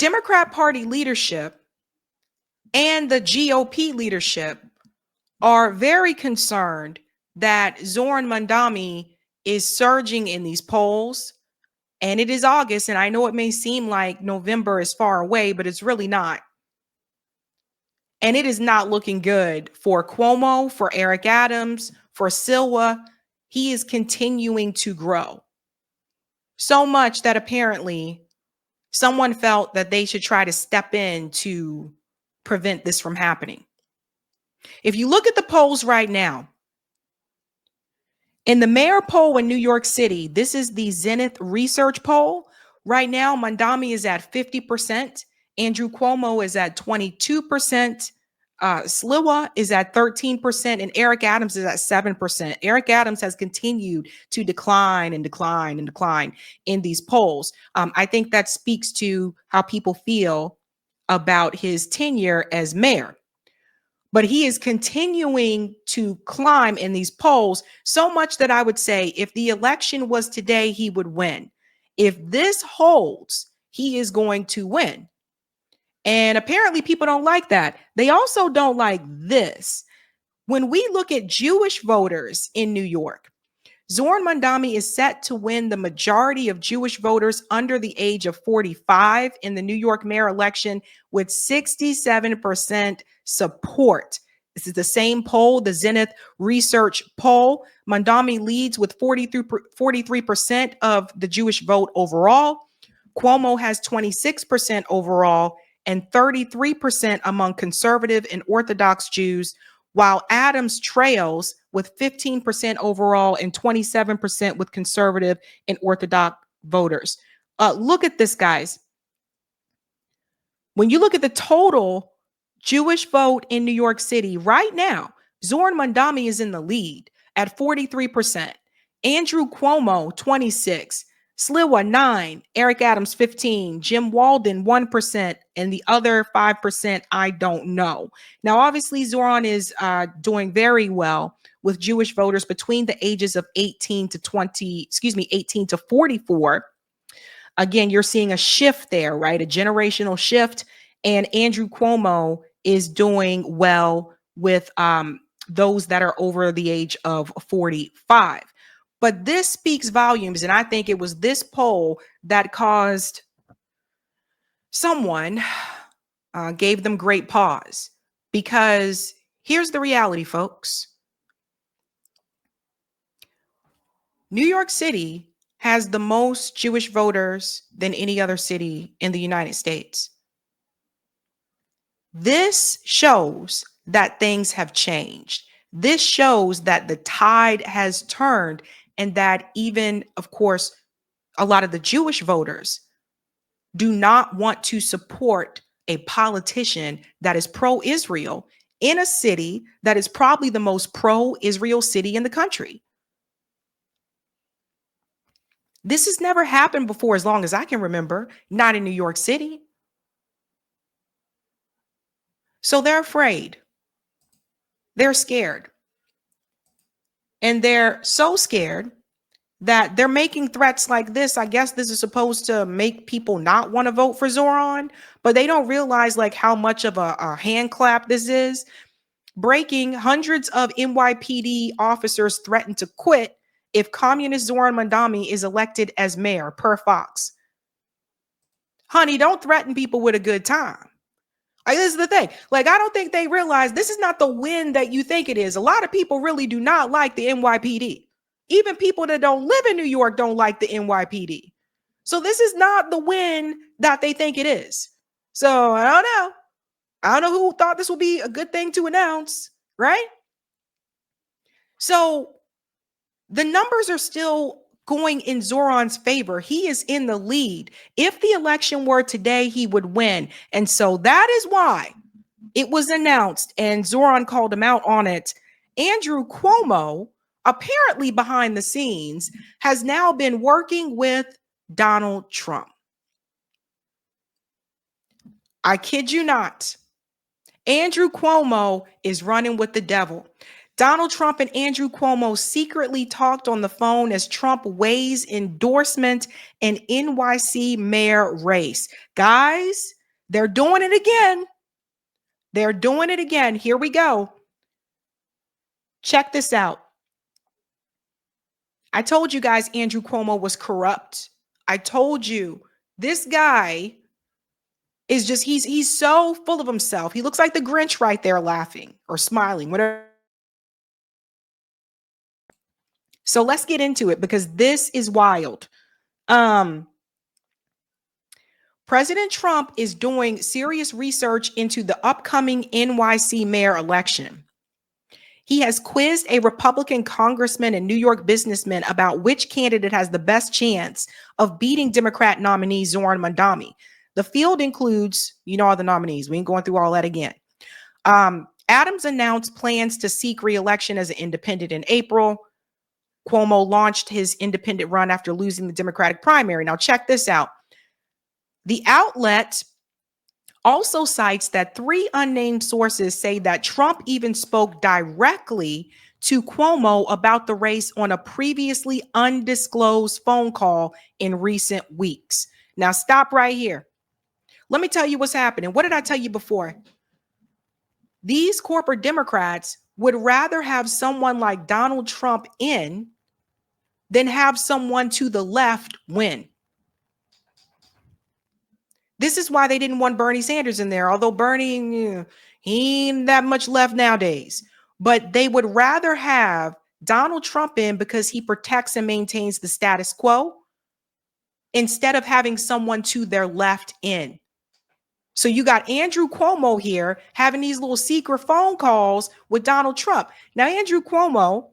Democrat Party leadership and the GOP leadership are very concerned that Zohran Mamdani is surging in these polls. And it is August, and I know it may seem like November is far away, but it's really not. And it is not looking good for Cuomo, for Eric Adams, for Silva. He is continuing to grow. So much that apparently someone felt that they should try to step in to prevent this from happening. If you look at the polls right now, in the mayor poll in New York City, this is the Zenith Research poll. Right now, Mamdani is at 50%. Andrew Cuomo is at 22%. Sliwa is at 13%. And Eric Adams is at 7%. Eric Adams has continued to decline and decline and decline in these polls. I think that speaks to how people feel about his tenure as mayor. But he is continuing to climb in these polls so much that I would say if the election was today, he would win. If this holds, he is going to win. And apparently people don't like that. They also don't like this. When we look at Jewish voters in New York, Zohran Mamdani is set to win the majority of Jewish voters under the age of 45 in the New York mayor election with 67% support. This is the same poll, the Zenith Research poll. Mamdani leads with 43% of the Jewish vote overall. Cuomo has 26% overall and 33% among conservative and Orthodox Jews, while Adams trails with 15% overall and 27% with conservative and Orthodox voters. Look at this, guys. When you look at the total Jewish vote in New York City right now, Zohran Mamdani is in the lead at 43%. Andrew Cuomo, 26%. Sliwa, 9%. Eric Adams, 15%. Jim Walden, 1%. And the other 5%, I don't know. Now, obviously, Zohran is doing very well with Jewish voters between the ages of 18 to 44. Again, you're seeing a shift there, right? A generational shift. And Andrew Cuomo is doing well with those that are over the age of 45. But this speaks volumes. And I think it was this poll that caused someone, gave them great pause. Because here's the reality, folks. New York City has the most Jewish voters than any other city in the United States. This shows that things have changed. This shows that the tide has turned and that even, of course, a lot of the Jewish voters do not want to support a politician that is pro-Israel in a city that is probably the most pro-Israel city in the country. This has never happened before as long as I can remember, not in New York City. So they're afraid. They're scared. And they're so scared that they're making threats like this. I guess this is supposed to make people not want to vote for Zohran, but they don't realize like how much of a hand clap this is. Breaking: hundreds of NYPD officers threatened to quit if communist Zohran Mamdani is elected as mayor, per Fox. Honey, don't threaten people with a good time. This is the thing. Like, I don't think they realize this is not the win that you think it is. A lot of people really do not like the NYPD. Even people that don't live in New York don't like the NYPD. So this is not the win that they think it is. So I don't know. I don't know who thought this would be a good thing to announce, right? So the numbers are still going in Zohran's favor. He is in the lead. If the election were today, he would win. And so that is why it was announced, and Zohran called him out on it. Andrew Cuomo, apparently behind the scenes, has now been working with Donald Trump. I kid you not. Andrew Cuomo is running with the devil. Donald Trump and Andrew Cuomo secretly talked on the phone as Trump weighs endorsement in NYC mayor race. Guys, they're doing it again. They're doing it again. Here we go. Check this out. I told you guys Andrew Cuomo was corrupt. I told you this guy is just, he's so full of himself. He looks like the Grinch right there laughing or smiling, whatever. So let's get into it because this is wild. President Trump is doing serious research into the upcoming NYC mayor election. He has quizzed a Republican congressman and New York businessman about which candidate has the best chance of beating Democrat nominee Zohran Mamdani. The field includes, you know, all the nominees. We ain't going through all that again. Adams announced plans to seek re-election as an independent in April. Cuomo launched his independent run after losing the Democratic primary. Now, check this out. The outlet also cites that 3 unnamed sources say that Trump even spoke directly to Cuomo about the race on a previously undisclosed phone call in recent weeks. Now, stop right here. Let me tell you what's happening. What did I tell you before? These corporate Democrats would rather have someone like Donald Trump in than have someone to the left win. This is why they didn't want Bernie Sanders in there, although Bernie, he ain't that much left nowadays. But they would rather have Donald Trump in because he protects and maintains the status quo instead of having someone to their left in. So you got Andrew Cuomo here having these little secret phone calls with Donald Trump. Now, Andrew Cuomo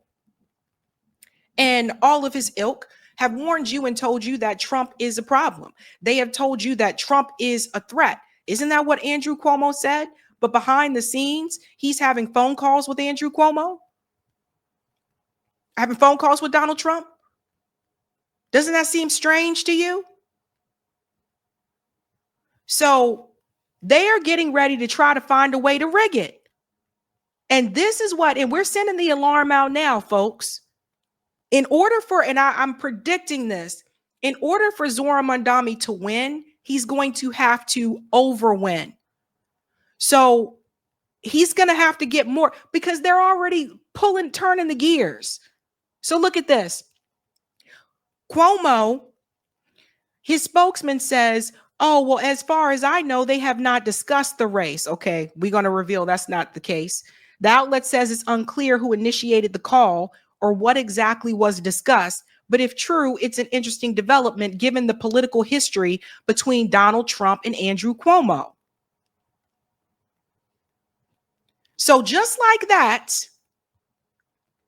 and all of his ilk have warned you and told you that Trump is a problem. They have told you that Trump is a threat. Isn't that what Andrew Cuomo said? But behind the scenes, he's having phone calls with Andrew Cuomo, having phone calls with Donald Trump. Doesn't that seem strange to you? So they are getting ready to try to find a way to rig it. And this is what, and we're sending the alarm out now, folks. In order for, and I'm predicting this, in order for Zohran Mamdani to win, he's going to have to overwin. So he's going to have to get more because they're already turning the gears. So look at this. Cuomo, his spokesman says, oh, well, as far as I know, they have not discussed the race. Okay, we're going to reveal that's not the case. The outlet says it's unclear who initiated the call or what exactly was discussed. But if true, it's an interesting development given the political history between Donald Trump and Andrew Cuomo. So just like that,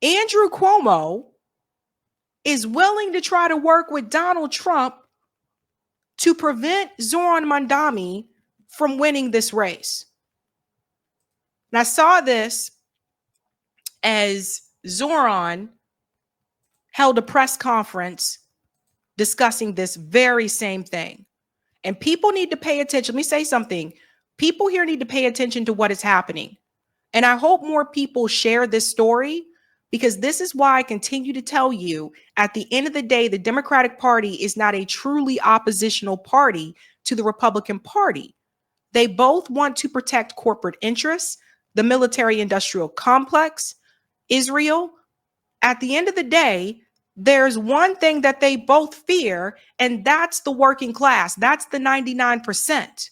Andrew Cuomo is willing to try to work with Donald Trump to prevent Zohran Mamdani from winning this race. And I saw this as Zohran held a press conference discussing this very same thing. And people need to pay attention. Let me say something. People here need to pay attention to what is happening. And I hope more people share this story because this is why I continue to tell you at the end of the day, the Democratic Party is not a truly oppositional party to the Republican Party. They both want to protect corporate interests, the military-industrial complex, Israel. At the end of the day, there's one thing that they both fear, and that's the working class. That's the 99%.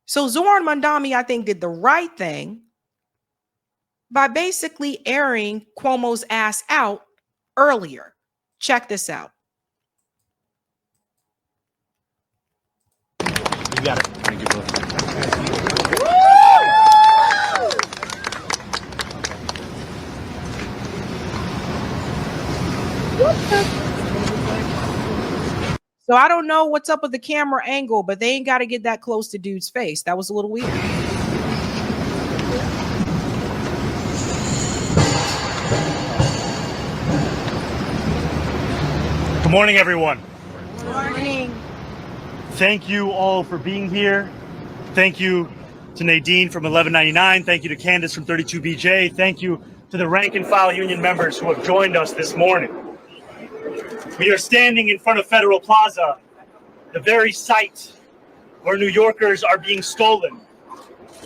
So Zohran Mamdani, I think, did the right thing by basically airing Cuomo's ass out earlier. Check this out. You got it. Thank you, brother. So I don't know what's up with the camera angle, but they ain't got to get that close to dude's face. That was a little weird. Good morning, everyone. Good morning. Thank you all for being here. Thank you to Nadine from 1199. Thank you to Candace from 32BJ. Thank you to the rank and file union members who have joined us this morning. We are standing in front of Federal Plaza, the very site where New Yorkers are being stolen,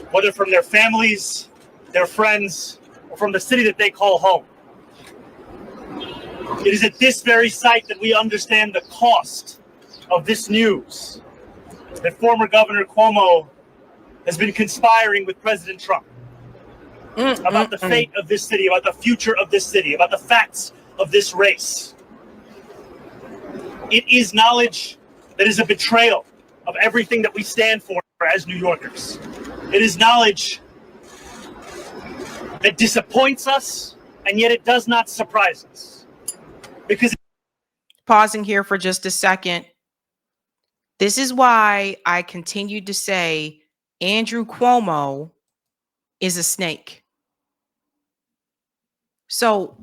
whether from their families, their friends, or from the city that they call home. It is at this very site that we understand the cost of this news, that former Governor Cuomo has been conspiring with President Trump about the fate of this city, about the future of this city, about the facts of this race. It is knowledge that is a betrayal of everything that we stand for as New Yorkers. It is knowledge that disappoints us, and yet it does not surprise us. Because pausing here for just a second. This is why I continued to say Andrew Cuomo is a snake. So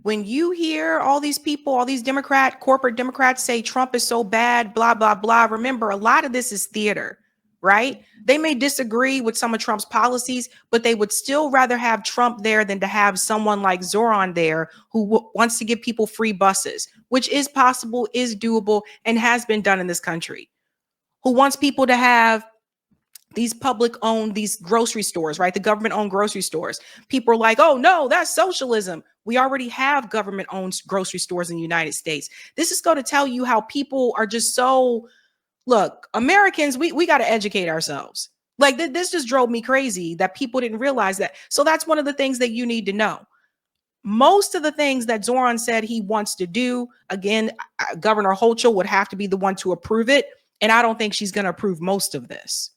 when you hear all these people, all these corporate Democrats say Trump is so bad, blah, blah, blah, remember, a lot of this is theater, right? They may disagree with some of Trump's policies, but they would still rather have Trump there than to have someone like Zohran there who wants to give people free buses, which is possible, is doable, and has been done in this country. Who wants people to have these public-owned, these grocery stores, right? The government-owned grocery stores. People are like, oh, no, that's socialism. We already have government-owned grocery stores in the United States. This is going to tell you how people are just so, look, Americans, we got to educate ourselves. Like this just drove me crazy that people didn't realize that. So that's one of the things that you need to know. Most of the things that Zohran said he wants to do, again, Governor Hochul would have to be the one to approve it. And I don't think she's going to approve most of this.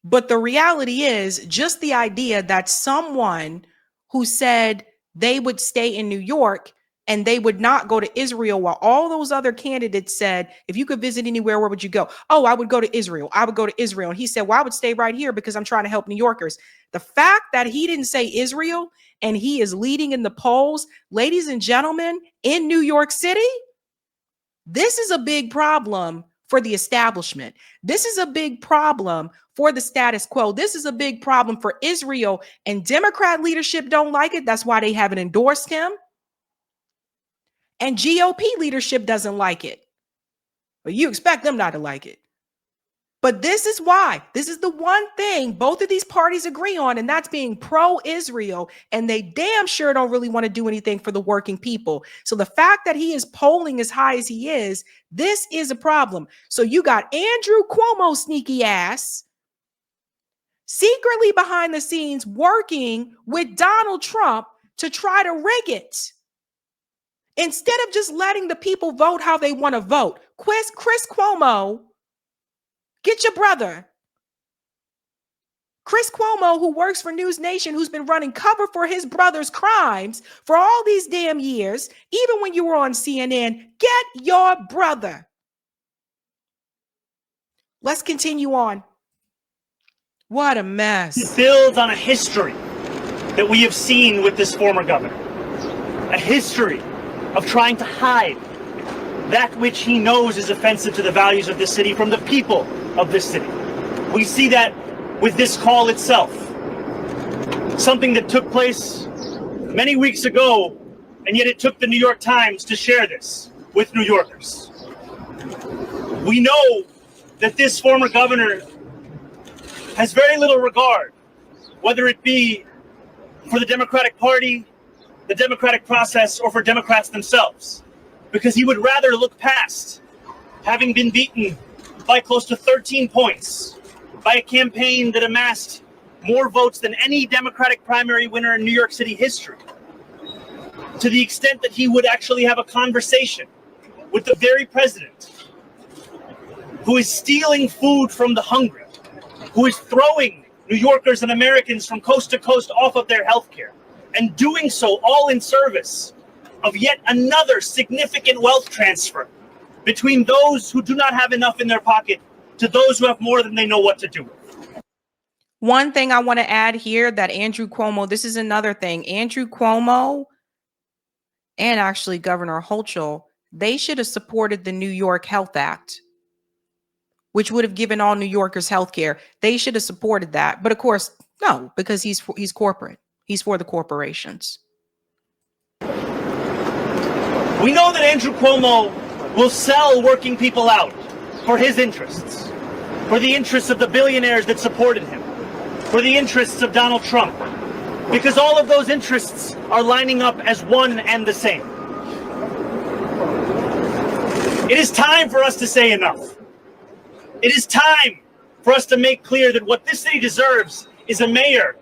But the reality is just the idea that someone who said they would stay in New York and they would not go to Israel, while all those other candidates said, if you could visit anywhere, where would you go? Oh, I would go to Israel. I would go to Israel. And he said, well, I would stay right here because I'm trying to help New Yorkers. The fact that he didn't say Israel and he is leading in the polls, ladies and gentlemen, in New York City, this is a big problem for the establishment. This is a big problem for the status quo. This is a big problem for Israel, and Democrat leadership don't like it. That's why they haven't endorsed him. And GOP leadership doesn't like it. But you expect them not to like it. But this is why. This is the one thing both of these parties agree on, and that's being pro-Israel. And they damn sure don't really want to do anything for the working people. So the fact that he is polling as high as he is, this is a problem. So you got Andrew Cuomo sneaky ass secretly behind the scenes working with Donald Trump to try to rig it. Instead of just letting the people vote how they want to vote. Chris Cuomo, get your brother. Chris Cuomo, who works for News Nation, who's been running cover for his brother's crimes for all these damn years, even when you were on CNN, get your brother. Let's continue on. What a mess. it builds on a history that we have seen with this former governor. A history of trying to hide that which he knows is offensive to the values of this city from the people of this city. We see that with this call itself. Something that took place many weeks ago, and yet it took the New York Times to share this with New Yorkers. We know that this former governor has very little regard, whether it be for the Democratic Party, the democratic process, or for Democrats themselves, because he would rather look past having been beaten by close to 13 points by a campaign that amassed more votes than any Democratic primary winner in New York City history, to the extent that he would actually have a conversation with the very president who is stealing food from the hungry, who is throwing New Yorkers and Americans from coast to coast off of their health care, and doing so all in service of yet another significant wealth transfer between those who do not have enough in their pocket to those who have more than they know what to do with. One thing I want to add here that Andrew Cuomo, this is another thing. Andrew Cuomo and actually Governor Hochul, they should have supported the New York Health Act. which would have given all New Yorkers health care. They should have supported that. But of course, no, because he's corporate. He's for the corporations. We know that Andrew Cuomo will sell working people out for his interests, for the interests of the billionaires that supported him, for the interests of Donald Trump, because all of those interests are lining up as one and the same. It is time for us to say enough. It is time for us to make clear that what this city deserves is a mayor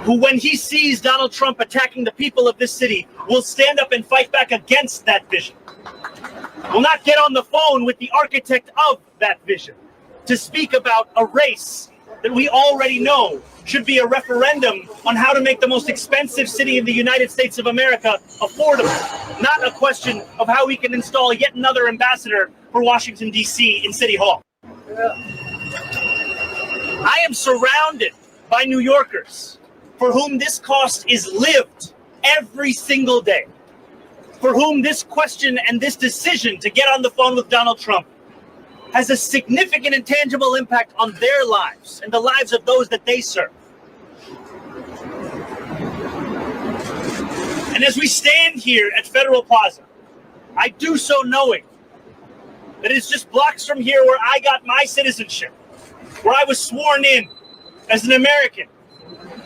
who, when he sees Donald Trump attacking the people of this city, will stand up and fight back against that vision. Will not get on the phone with the architect of that vision to speak about a race that we already know should be a referendum on how to make the most expensive city in the United States of America affordable, not a question of how we can install yet another ambassador for Washington, D.C. in City Hall. I am surrounded by New Yorkers for whom this cost is lived every single day, for whom this question and this decision to get on the phone with Donald Trump has a significant and tangible impact on their lives and the lives of those that they serve. And as we stand here at Federal Plaza, I do so knowing that it's just blocks from here where I got my citizenship, where I was sworn in as an American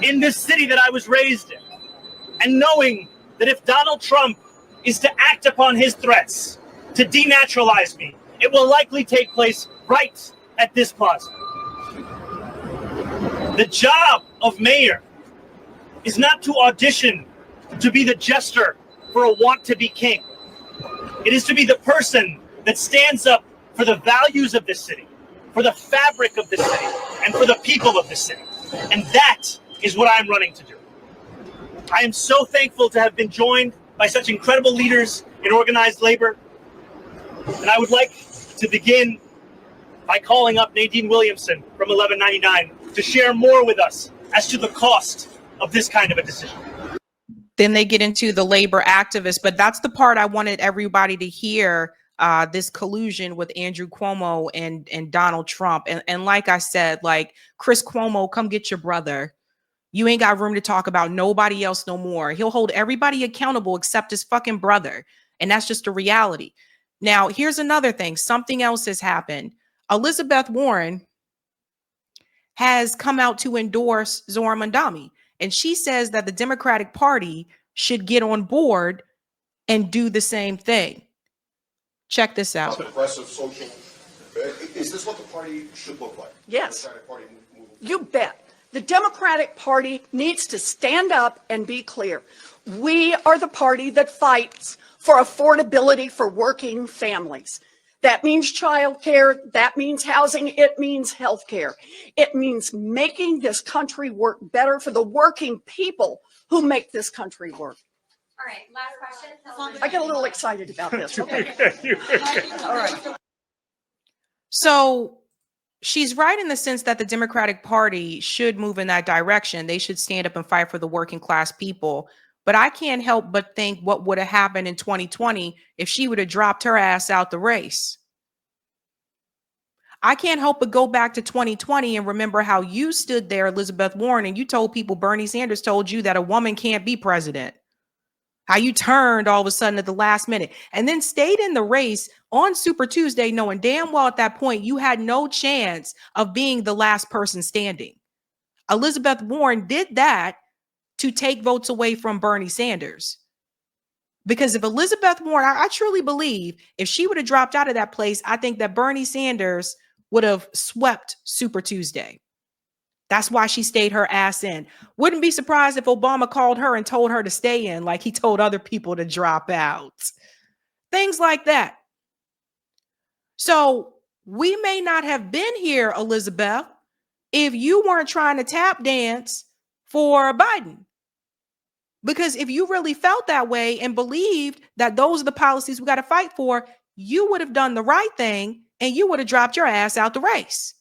in this city that I was raised in, and knowing that if Donald Trump is to act upon his threats to denaturalize me, it will likely take place right at this plaza. The job of mayor is not to audition to be the jester for a want to be king. It is to be the person that stands up for the values of this city, for the fabric of this city, and for the people of this city. And that is what I'm running to do. I am so thankful to have been joined by such incredible leaders in organized labor. And I would like to begin by calling up Nadine Williamson from 1199 to share more with us as to the cost of this kind of a decision. Then they get into the labor activists, but that's the part I wanted everybody to hear, this collusion with Andrew Cuomo and Donald Trump. And like I said, like, Chris Cuomo, come get your brother. You ain't got room to talk about nobody else no more. He'll hold everybody accountable except his fucking brother. And that's just a reality. Now, here's another thing. Something else has happened. Elizabeth Warren has come out to endorse Zohran Mamdani. And she says that the Democratic Party should get on board and do the same thing. Check this out. Progressive social. Is this what the party should look like? Yes. You bet. The Democratic Party needs to stand up and be clear. We are the party that fights for affordability for working families. That means childcare. That means housing. It means healthcare. It means making this country work better for the working people who make this country work. All right, last question. I get a little excited about this. Okay. All right. So she's right in the sense that the Democratic Party should move in that direction. They should stand up and fight for the working class people. But I can't help but think what would have happened in 2020 if she would have dropped her ass out the race. I can't help but go back to 2020 and remember how you stood there, Elizabeth Warren, and you told people Bernie Sanders told you that a woman can't be president. How you turned all of a sudden at the last minute and then stayed in the race on Super Tuesday, knowing damn well at that point you had no chance of being the last person standing. Elizabeth Warren did that to take votes away from Bernie Sanders. Because if Elizabeth Warren, I truly believe if she would have dropped out of that place, I think that Bernie Sanders would have swept Super Tuesday. That's why she stayed her ass in. Wouldn't be surprised if Obama called her and told her to stay in like he told other people to drop out. Things like that. So we may not have been here, Elizabeth, if you weren't trying to tap dance for Biden. Because if you really felt that way and believed that those are the policies we got to fight for, you would have done the right thing and you would have dropped your ass out the race.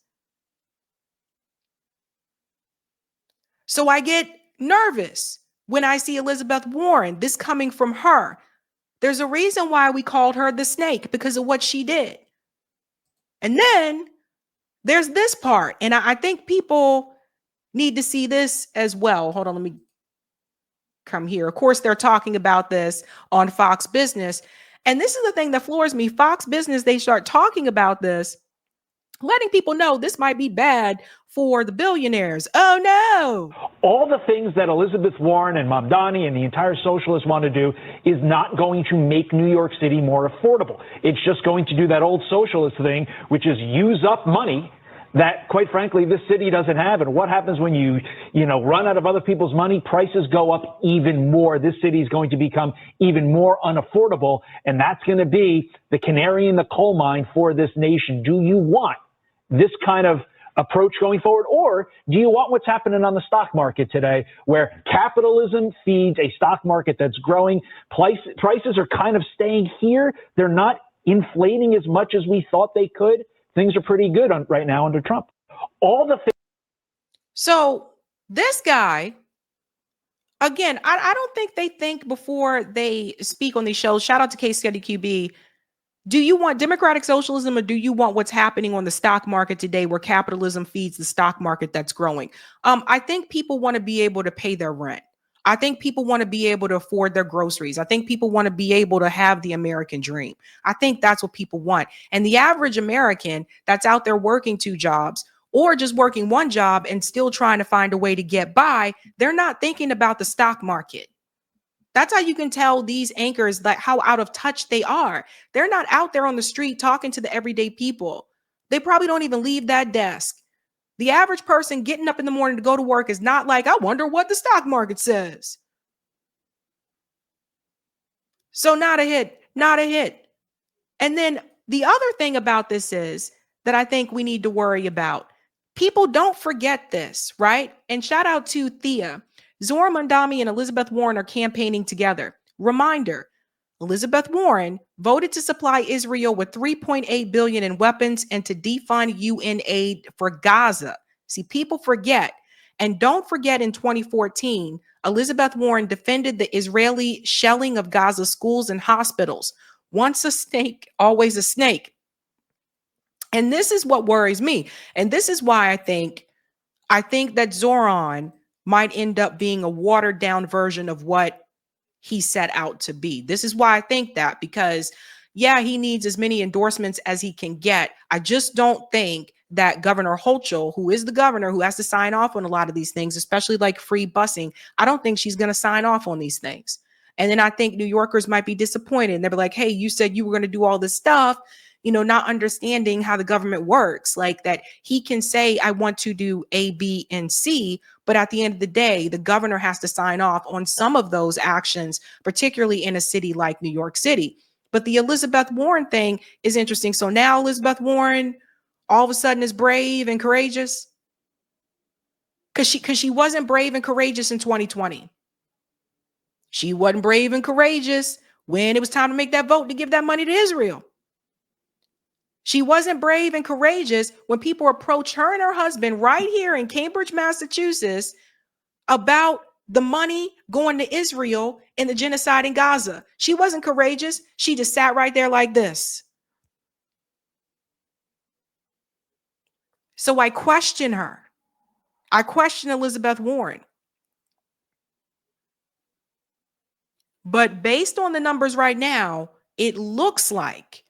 So I get nervous when I see Elizabeth Warren, this coming from her. There's a reason why we called her the snake, because of what she did. And then there's this part. And I think people need to see this as well. Hold on, let me come here. Of course, they're talking about this on Fox Business. And this is the thing that floors me. Fox Business, they start talking about this, letting people know this might be bad for the billionaires. Oh, no. All the things that Elizabeth Warren and Mamdani and the entire socialists want to do is not going to make New York City more affordable. It's just going to do that old socialist thing, which is use up money that, quite frankly, this city doesn't have. And what happens when you run out of other people's money? Prices go up even more. This city is going to become even more unaffordable. And that's going to be the canary in the coal mine for this nation. Do you want this kind of approach going forward? Or do you want what's happening on the stock market today, where capitalism feeds a stock market that's growing? Prices are kind of staying here. They're not inflating as much as we thought they could. Things are pretty good right now under Trump. So this guy, again, I don't think they think before they speak on these shows. Shout out to Case Study QB. Do you want democratic socialism, or do you want what's happening on the stock market today, where capitalism feeds the stock market that's growing? I think people want to be able to pay their rent. I think people want to be able to afford their groceries. I think people want to be able to have the American dream. I think that's what people want. And the average American that's out there working 2 jobs or just working 1 job and still trying to find a way to get by, they're not thinking about the stock market. That's how you can tell these anchors like how out of touch they are. They're not out there on the street talking to the everyday people. They probably don't even leave that desk. The average person getting up in the morning to go to work is not like, I wonder what the stock market says. So not a hit, not a hit. And then the other thing about this is that I think we need to worry about. People don't forget this, right? And shout out to Thea. Zohran Mamdani and Elizabeth Warren are campaigning together. Reminder, Elizabeth Warren voted to supply Israel with $3.8 billion in weapons and to defund UN aid for Gaza. See, people forget. And don't forget, in 2014, Elizabeth Warren defended the Israeli shelling of Gaza schools and hospitals. Once a snake, always a snake. And this is what worries me. And this is why I think that Zohran might end up being a watered down version of what he set out to be. This is why I think that, because yeah, he needs as many endorsements as he can get. I just don't think that Governor Hochul, who is the governor who has to sign off on a lot of these things, especially like free busing, I don't think she's going to sign off on these things. And then I think New Yorkers might be disappointed. And they'll be like, hey, you said you were going to do all this stuff, not understanding how the government works, like that he can say, I want to do A, B, and C. But at the end of the day, the governor has to sign off on some of those actions, particularly in a city like New York City. But the Elizabeth Warren thing is interesting. So now Elizabeth Warren all of a sudden is brave and courageous because she wasn't brave and courageous in 2020. She wasn't brave and courageous when it was time to make that vote to give that money to Israel. She wasn't brave and courageous when people approached her and her husband right here in Cambridge, Massachusetts, about the money going to Israel and the genocide in Gaza. She wasn't courageous. She just sat right there like this. So I question her. I question Elizabeth Warren. But based on the numbers right now, it looks like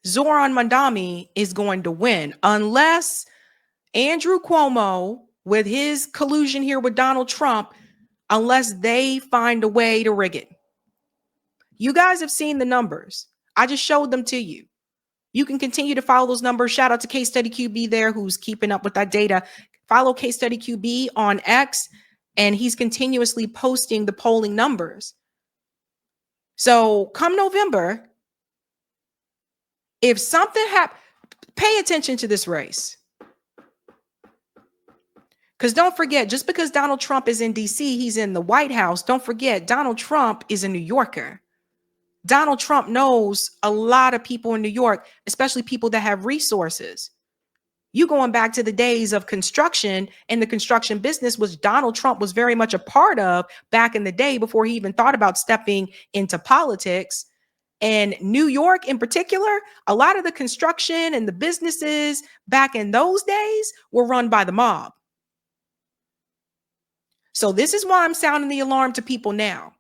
Zohran Mamdani is going to win, unless Andrew Cuomo, with his collusion here with Donald Trump, unless they find a way to rig it. You guys have seen the numbers. I just showed them to you. You can continue to follow those numbers. Shout out to Case Study QB there, who's keeping up with that data. Follow Case Study QB on X, and he's continuously posting the polling numbers. So come November, if something happens, pay attention to this race. Because don't forget, just because Donald Trump is in DC, he's in the White House. Don't forget, Donald Trump is a New Yorker. Donald Trump knows a lot of people in New York, especially people that have resources. You going back to the days of construction and the construction business, which Donald Trump was very much a part of back in the day before he even thought about stepping into politics. And New York in particular, a lot of the construction and the businesses back in those days were run by the mob. So this is why I'm sounding the alarm to people now.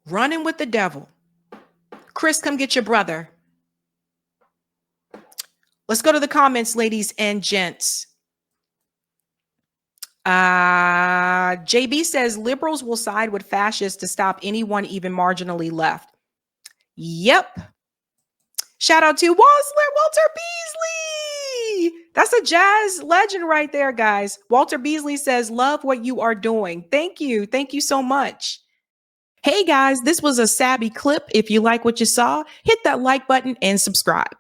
Running with the devil. Chris, come get your brother. Let's go to the comments, ladies and gents. JB says liberals will side with fascists to stop anyone even marginally left. Yep. Shout out to Walter Beasley. That's a jazz legend right there, guys. Walter Beasley says, love what you are doing. Thank you. Thank you so much. Hey guys, this was a Sabby clip. If you like what you saw, hit that like button and subscribe.